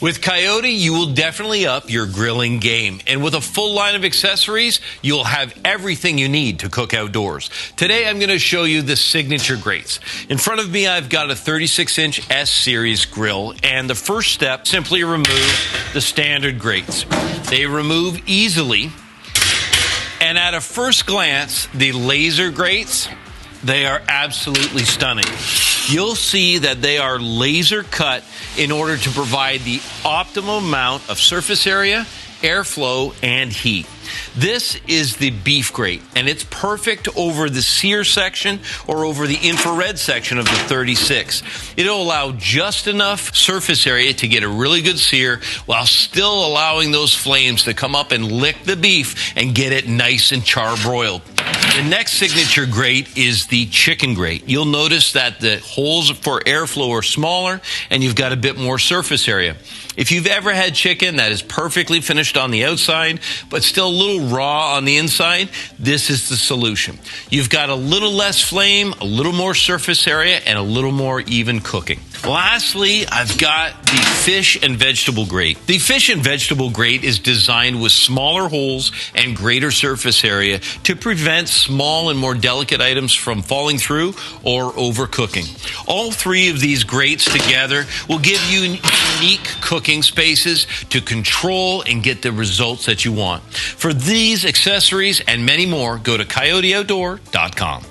With Coyote, you will definitely up your grilling game. And with a full line of accessories, you'll have everything you need to cook outdoors. Today, I'm going to show you the signature grates. In front of me, I've got a 36-inch S-Series grill. And the first step, simply remove the standard grates. They remove easily. And at a first glance, the laser grates, they are absolutely stunning. You'll see that they are laser cut in order to provide the optimum amount of surface area, airflow, and heat. This is the beef grate, and it's perfect over the sear section or over the infrared section of the 36. It'll allow just enough surface area to get a really good sear while still allowing those flames to come up and lick the beef and get it nice and charbroiled. The next signature grate is the chicken grate. You'll notice that the holes for airflow are smaller and you've got a bit more surface area. If you've ever had chicken that is perfectly finished on the outside, but still a little raw on the inside, this is the solution. You've got a little less flame, a little more surface area, and a little more even cooking. Lastly, I've got the fish and vegetable grate. The fish and vegetable grate is designed with smaller holes and greater surface area to prevent small and more delicate items from falling through or overcooking. All three of these grates together will give you unique cooking spaces to control and get the results that you want. For these accessories and many more, go to coyoteoutdoor.com.